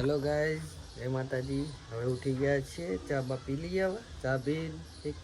Hello guys, જય માતાજી. હવે ઉઠી ગયા છીએ, ચા બા પી લઈએ. હવે ચા પી એક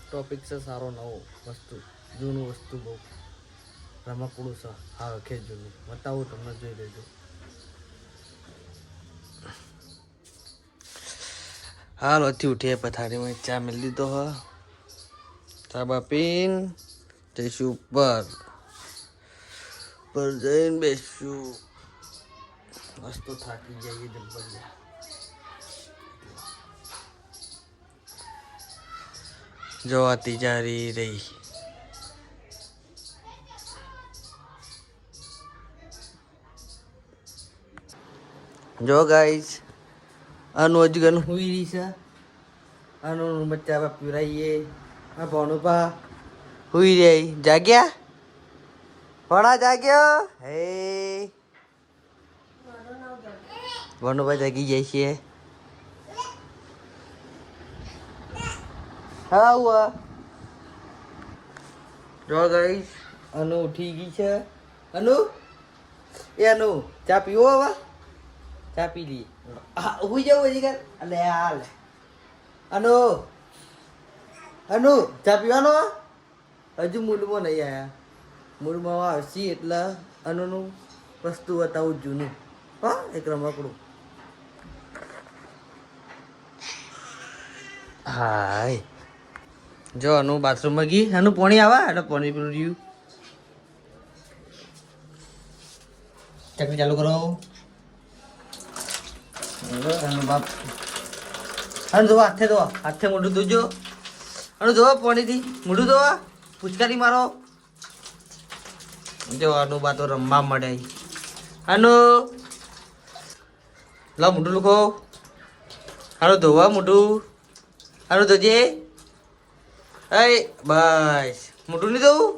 ટોપિક છે સારો નવો વસ્તુ, જૂનું વસ્તુ બહુ રમકડું છે. હા રખે જૂનું બતાવું તમને, જોઈ લેજો. હાલ હતી ઉઠીએ પથારીમાં, ચા મેળ લીધો હ. ચા બા પીન જઈશું ઉપર જઈને બેસશું. મસ્ત થાકી જઈએ જબ્બર. જોવાતી જારી રહી. જો ગાઈસ, આનું અજગન હુઈ રહી છે. આનું બચ્ચા પીવરાઈએ. આ ભણુપા હુઈ રહી. જાગ્યા ભણા જાગ્યો. હે ભણુપા જાગી જાય છે. હા હુઆ. જો ગાઈસ, અનુ ઉઠી ગઈ છે. અનુ એ અનુ ચા પીવો હવે? ચા પી લી. હા હુઈ જાવ હજી કર. અલે હાલ અનુ અનુ ચા પીવાનો? હજુ મૂડમાં નહીં આવ્યા. મૂડમાં આવશે એટલે અનુનું વસ્તુ બતાવું જૂનું. હા એક રમકડું. હાય જો અનુ બાથરૂમમાં ગઈ. અનુ પાણી આવા એટલે પાણી પીવું રહ્યું. ચકરી ચાલુ કરો. અનુ બાપ અનુ ધોવા, હાથે ધોવા, હાથે મોઢું ધોજો. અનુ ધોવા પાણીથી મોઢું ધોવા. પુચકારી મારો. જો અનુ બા તો રમવા મળે. અનુ લો મોઢું લુખો. અનુ ધોવા મોઢું. અનુ ધોજે. એ બસ મોઢું નહીં ધોવું.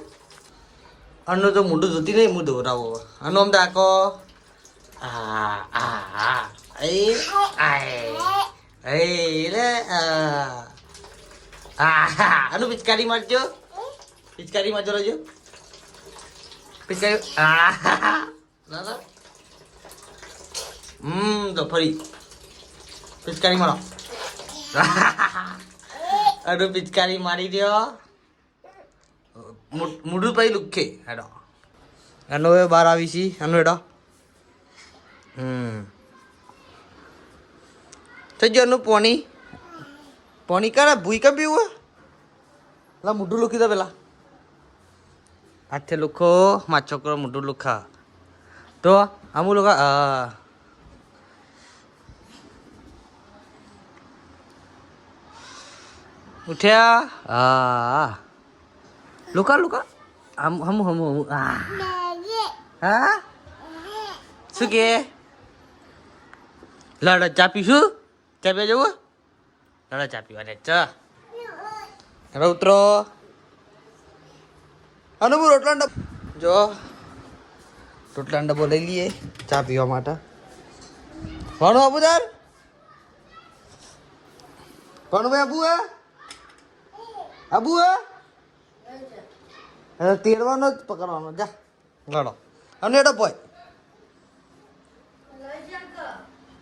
અનુ તો મોઢું ધોતી નહીં, હું ધોરાવો. અનુ આમ તાકો. આ આ આ એ આય એ લે આ અનુ પિચકારી મારજો. પિચકારી મારજો રજો. પિચકારી ના તો ફરી પિચકારી મારો. અનુ પિચકારી મારી દ્યો. મોઢું પછી લુખે હેડો. અનુ હવે બહાર આવી છી. અનુ હેડો. થઈ ગયો અનુ પોણી. પોણી કરે ભૂઈ કેમ પીવું? લા મોઢું લુખી દો પેલા. હાથે લુખો. મા છોકરો મોઢું લુખા તો આમું લુખા. હા ઉઠ્યા. હા લુકા લુકા. હમ હમ હમ. હા શું કે? લડ ચા પીશું? ચા પીવા જવું? લડ ચા પીવા ને ચા. હવે ઉતરો. અનુભવ રોટલા ડબ્બો જો. રોટલા ડબ્બો લઈ લઈએ ચા પીવા માટે. ભણો આબુ તાર? ભણો ભાઈ આબુ હે? આબુ હે? તેડવાનો જ પકડવાનો. જા લડો. અને એડો પોય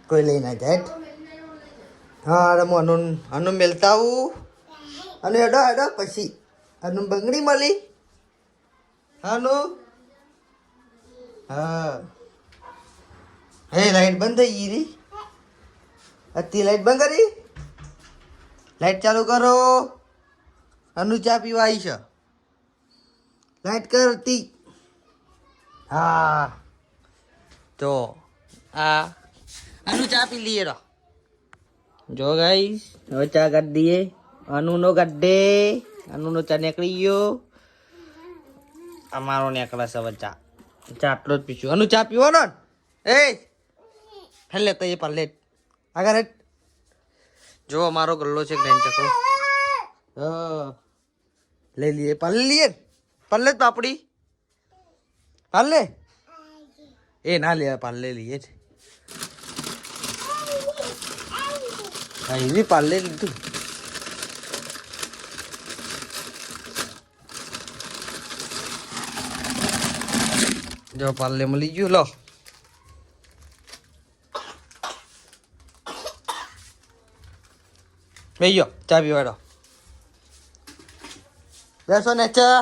કોઈ લઈ ના જાય. હા અરે હું અનુ મેલતા આવું. અને એડો એડો પછી અનુ બંગડી મળી. હાલો હા. હે લાઈટ બંધ થઈ ગઈ રી. અત્યારે લાઈટ બંધ કરી. લાઈટ ચાલુ કરો. અનુ ચા પીવા આવી છે. લાઈટ કરતી. હા તો આ અનુ ચા પી લઈએ. રો જો ગાઈસ, હવે ચા કાઢી દઈએ. અનુનો ગड्ढे. અનુનો ચા નીકળી ગયો. અમારો નીકળે છે હવે ચા. ચા આટલો જ પીશું. અનુ ચા પીવાનો ને? એ હેલે તો એ પર લેટ આગળ હેટ. જો અમારો ગલ્લો છે બેન ચકો. હા લઈ લઈએ. પાલે લઈએ. પાલે જ પાપડી. પાલે એ ના લે. પાલે લઈએ છે. હા એવી પાલે લીધું. જો પાલે મળી ગયું. લો બેયો ચા પીવાડો બેસો ને ચા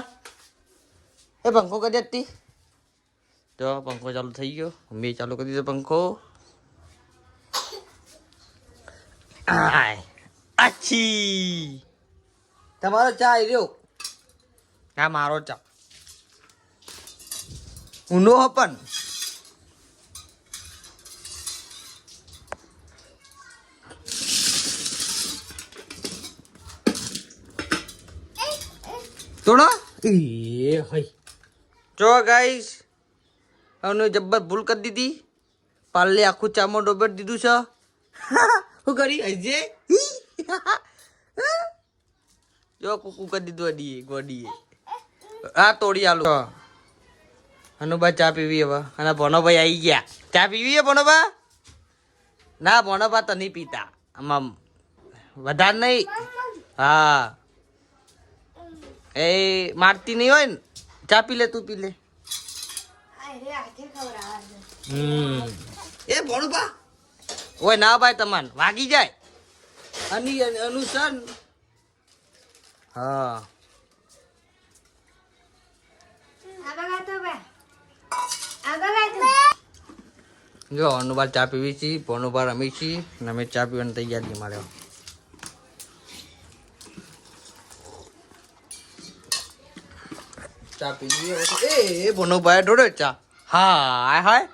એ પંખો કરી દેતી તો પંખો ચાલુ થઈ ગયો મેં ચાલુ કરી દીધો પંખો અચ્છી તમારો ચા આવી રહ્યો હા મારો ચા ઊંડો હપન તોડો એ હઈ જો ગાઈસ અમને જબ્બર ભૂલ કરી દીધી પાલે આખું ચામો ડોબર દીધું છે શું કરી હજે જો કુકુ કરી દીધું અડીએ ગોડીએ હા તોડી આલો અનુભા ચા પીવી હવે અને ભણોભાઈ આવી ગયા ચા પીવી હે ભણોભા ના ભણોભા તો નહીં પીતા આમાં વધારે નહીં હા એ મારતી નહીં હોય ને ચા પી લે તું પી લે એ ભણોભા ઓય ના ભાઈ તમાન વાગી જાય અનુસન હા જો અનુબાર ચા પીવી છીએ ભણોભા રમી છીએ અને અમે ચા પીવાની તૈયારી મારે ચા પીવી એ ભણોભાઈ ઢોળે ચા હા હાય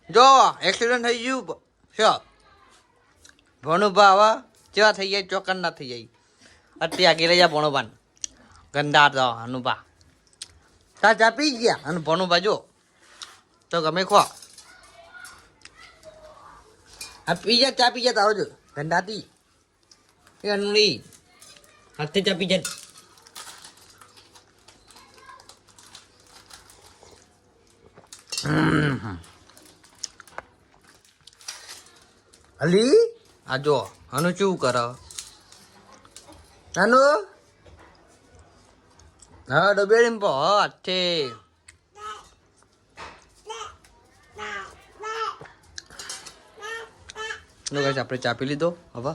જો એક્સિડન્ટ થઈ ગયું શું ભણોભા હવે કેવા થઈ જાય ચોકન ના થઈ જાય અત્યારે આગી રહ્યા ભણોભા ગંદા તો અનુભા ચા પી ગયા અને ભણોભા જો તો ગમે ખો આ પી જા ચા પી જા તારો જો ગંદાતી એ અનુલી હાથે ચા પી જા અલી આ જો આનું શું કરે આનું હા ડબેડી પો હાથે આપણે ચા પી લીધો હવે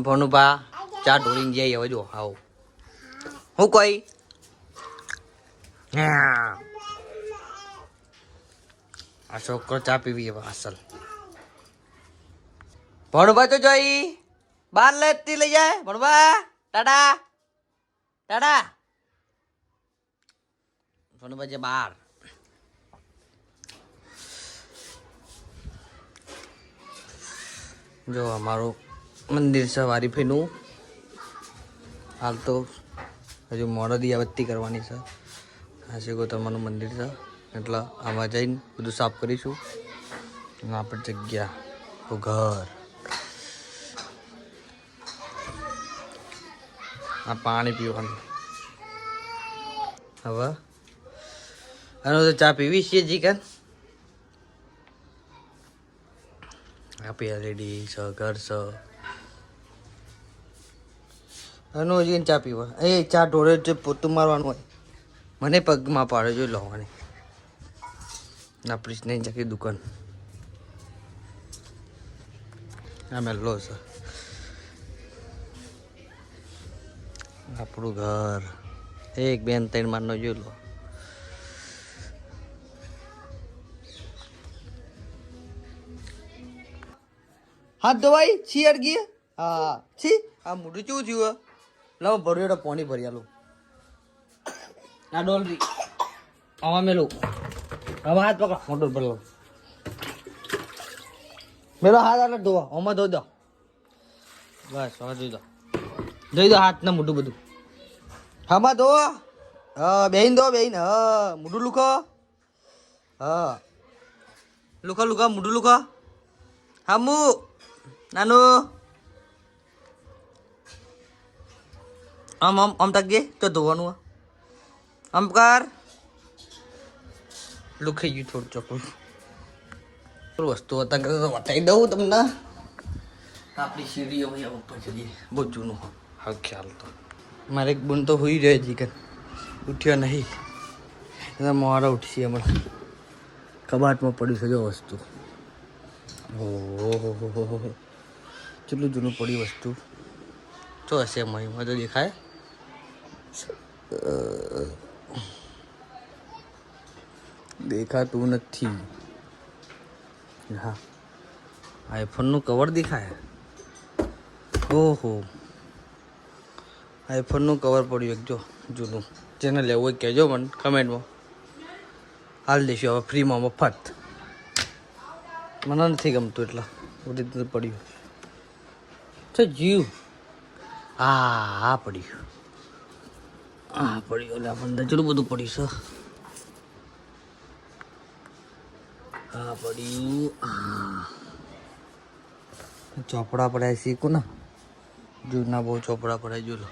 ભણુભા ચા ઢોળીને જઈએ હવે જો આવો હું કોઈ આ છોકરો ચા પીવી હવે અસલ ભણુભા તો જોઈ બાર લેતી લઈ જાય ભણુભા ટાટા ટાટા ભણુભા જે બાર જો અમારું મંદિર છે વારીફીનું હાલ તો હજુ મોડો દિયાબત્તી કરવાની છે આ છે ગોતરમાનું મંદિર છે એટલે આમાં જઈને બધું સાફ કરીશું અને આપણે જગ્યા તો ઘર આ પાણી પીવાનું હવે આનો તો ચા પીવી છે ચિકન આપી રેડી છે ઘર છે આનો હજી ચા પીવા એ ચા ઢોળે જે પોતું મારવાનું હોય મને પગમાં પાડે જો લાવવાની આપણી નહીં ચાકી દુકાન આ મેલ્લો છે આપણું ઘર એક બેન ત્રણ મારનો જોઈ લો હાથ ધોવાઈ છી અડગી હા છી આ મોઢું કેવું થયું લાવ ભર્યો પાણી ભરી આલું આ ડોલરી આવા મેલું હવે હાથ પકડ મોટો ભરલો મેલો હાથ આટલે ધોવા આમાં ધોઈ દો બસ હવે ધોઈ દો હાથ ને મોઢું બધું હામાં ધો હા બેહીન દો બેહીન હા મોઢું લુખો હા લુખો લુખો મોઢું લુખો હામુ નાનું આમ આમ આમ તક તો ધોવાનું આમ કર લુખાઈ ગયું થોડું ચોખ્ખું વસ્તુ હતા તો વટાઈ દઉં તમને આપણી સીડીઓ ઉપર ચડીએ બહુ જૂનું હા ખ્યાલ તો મારે એક બૂન તો હોઈ રહ્યો જીકન ઉઠ્યો નહીં એટલે મોડા ઉઠશે હમણાં કબાટમાં પડ્યું છે જો વસ્તુ ઓહો કેટલું જૂનું પડી વસ્તુ તો હશે એમાં તો દેખાય દેખાતું નથી હા આઈફોનનું કવર દેખાય ઓહો આઈફોનનું કવર પડ્યું એક જો જૂનું જેને લેવું હોય કહેજો મને કમેન્ટમાં હાલ દઈશું હવે ફ્રીમાં મફત મને નથી ગમતું એટલા ઓરિજિનલ પડ્યું તો જીવ હા પડ્યું પડ્યું એટલે આપણને કેટલું બધું પડ્યું છે હા પડ્યું ચોપડા પડાય શીખું ને જૂના બહુ ચોપડા પડાય જોલો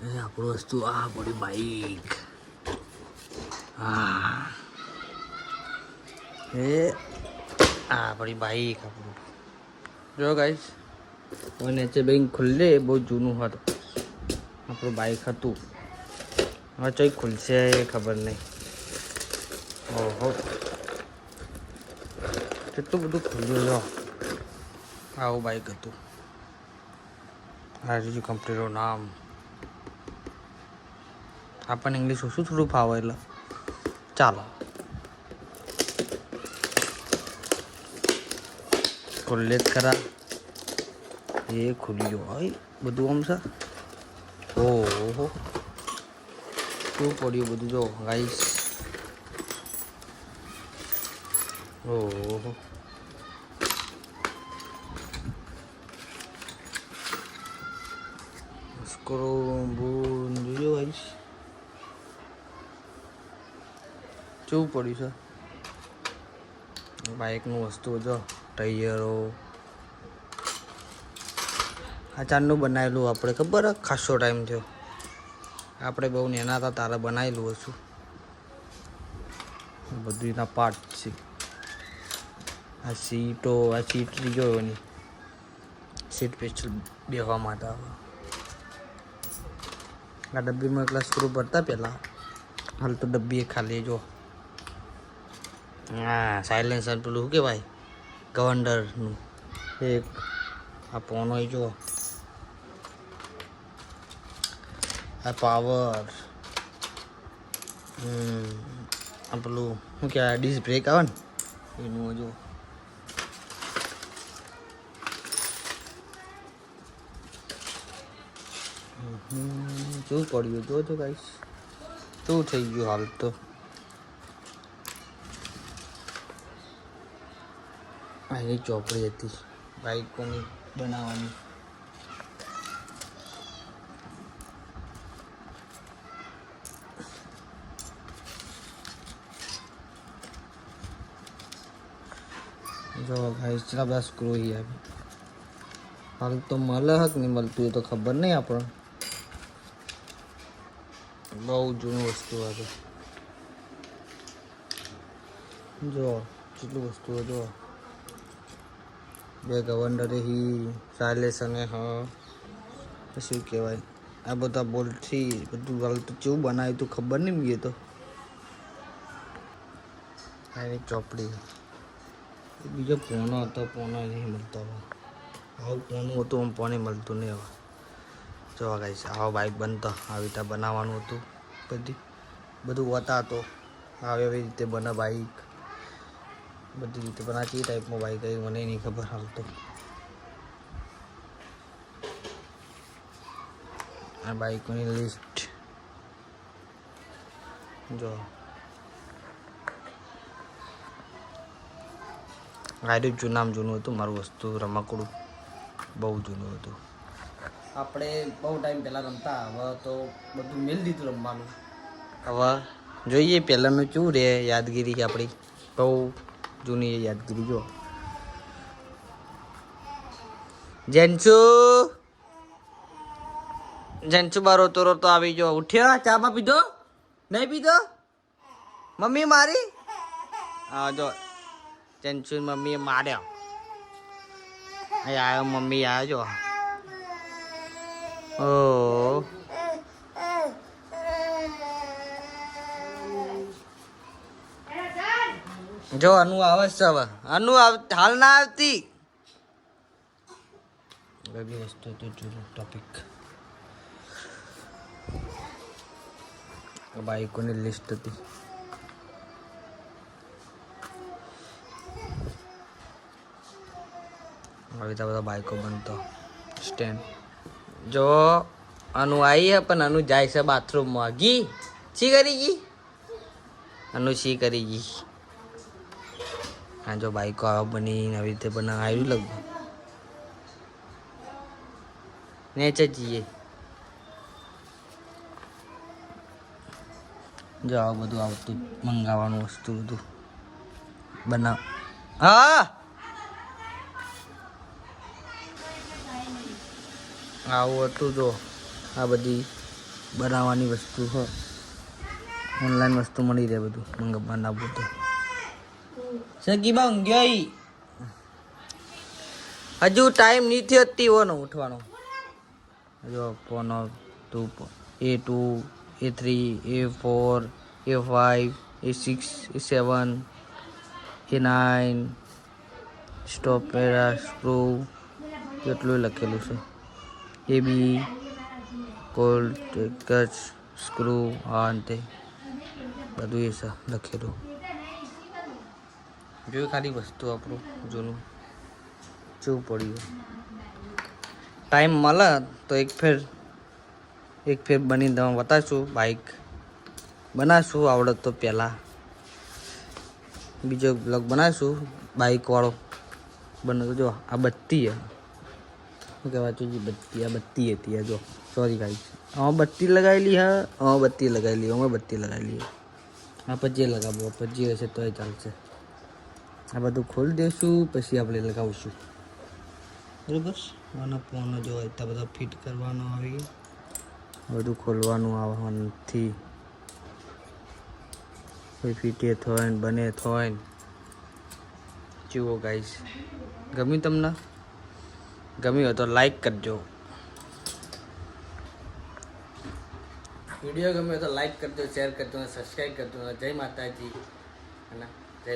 એ આપણું વસ્તુ આ પડ્યું બાઈક હા એ આ પડી બાઈક આપણું જો ગાઈસ હવે નીચે બેંક ખુલ્લે બહુ જૂનું હતું આપણું બાઈક હતું હવે ચોઈ ખુલશે એ ખબર નહીં ઓહો કેટલું બધું ખુલ્યું જો આવું બાઈક હતું આ રીજુ કંપનીનું નામ આપણને ઇંગ્લિશ ઓછું થોડું ફાવે એટલે ચાલો ખુલ્લે જ ખરા એ ખુલ્યું હોય બધું આમ છે ઓહો શું પડ્યું બધું જો ગાઈસ ઓહો સ્ક્રો બોન જોજો ગાઈસ શું પડ્યું છે બાઇકનું વસ્તુ જો ટાયરો આ ચારનું બનાવેલું આપણે ખબર ખાસો ટાઈમ થયો આપણે બહુ નાના હતા તારે બનાવેલું હશું બધું એના પાર્ટ છે આ સીટો આ સીટ જો એની સીટ પેસ્ટલ બેસવા માટે આવે આ ડબ્બીમાં એકલા સ્ક્રૂ પડતા પહેલાં હાલ તો ડબ્બી ખાલી જો હા સાયલેન્સર પેલું શું કહેવાય ગવર્નરનું એક આ પોનો જો આ પાવર આ પેલું શું કહેવાય ડિસ્ક બ્રેક આવે ને એનું જો શું પડ્યું જોજો ગાઈસ શું થઈ ગયું હાલ તો એની ચોપડી હતી બાઈકોની બનાવવાની જો ભાઈ એટલા બધા સ્ક્રૂ આવી હાલ તો મળે હક નહીં મળતું એ તો ખબર નહીં આપણને બહુ જૂનું વસ્તુ હતું જો કેટલું વસ્તુ જો બે ગવર્નરે હી સાયલેસને હા શું કહેવાય આ બધા બોલથી બધું હાલ તો કેવું બનાવ્યું તું ખબર નહીં મળે તો એની ચોપડી બીજો પોનો હતો પોનો નહીં મળતો હવે આવું પોનું હતું આમ પોને મળતું નહીં હવે જો ગાઈસ આવો બાઈક બનતો આવી રીતે બનાવવાનું હતું બધું બતાતો આવી રીતે બને બાઈક બધી રીતે બનાવતી એ ટાઈપમાં બાઈક આવી મને નહીં ખબર હાલ તો આ બાઈકોની લિસ્ટ જો ગાડી જૂનું હતું મારું વસ્તુ રમકડું બહુ જૂનું હતું આપણે બહુ ટાઈમ પહેલાં રમતા હવે તો બધું મેળ દીધું રમવાનું હવે જોઈએ પહેલાંનું શું રે યાદગીરી આપણી બહુ જૂની યાદગીરી જો જેન્સુ બાર રોતો રોતો આવી જો ઉઠ્યો ચામાં પીધો નહીં પીધો મમ્મી મારી હા જો જેન્સુ મમ્મીએ માર્યા અહીં આવ્યો મમ્મી આવ્યો જો ઓ જો અનુ આવે છે હવે અનુ હાલ ના આવતી કોઈ બી વસ્તુ તો જૂનું ટોપિક બાઈકોની લિસ્ટ હતી. હવે તો બધા બાઈકો બનતો સ્ટેન્ડ જો અનુ આવી હે પણ અનુ જાય છે બાથરૂમમાં. ગી શી કરી ગઈ અનુ શી કરી ગઈ. હા જો બાઈકો આવા બની આવી રીતે બનાવ્યું લગભગ નેચે જઈએ. જો આવું બધું આવતું મંગાવવાનું વસ્તુ બધું બનાવ. હા આવું હતું જો આ બધી બનાવવાની વસ્તુ હોય. ઓનલાઈન વસ્તુ મળી રહે બધું બનાવવું તો. સગી બા ઊંઘ્યાઈ હજુ ટાઈમ નથી હતી હોનો ઉઠવાનો. જો ફોનો A2 A3 A4 A5 A6 A7 A9 stop para screw કેટલું લખેલું છે. AB કોલ્ડ કચ સ્ક્રૂ આ અંતે બધું એ છે લખેલું. જોયું ખાલી વસ્તુ આપણું જૂનું શું પડ્યું. ટાઈમ મળે તો એક ફેર બનીને તમે બતાવીશું. બાઇક બનાવીશું આવડત તો પહેલાં બીજો બ્લોગ બનાવીશું બાઇકવાળો બને. જો આ બત્તી શું કહેવાય છે બત્તી. આ બત્તી હતી જો સોરી ગાઈસ. આમાં બત્તી લગાવેલી હા આમાં બત્તી લગાવેલી આમાં બત્તી લગાવેલી. આ પછી લગાવો પછી હશે તો એ ચાલશે. આ બધું ખોલી દઈશું પછી આપણે લગાવીશું બરાબર. આનો ફોન જો એટલા બધા ફિટ કરવાનો આવી બધું ખોલવાનું આવવાથી કોઈ ફિટે થાય ને બને થાય ને. જુઓ ગાઈસ ગમ્યું તમને? ગમ્યું હોય તો લાઈક કરજો. વિડીયો ગમ્યો તો લાઈક કરજો, શેર કરજો અને સબસ્ક્રાઈબ કરજો. જય માતાજી અને જય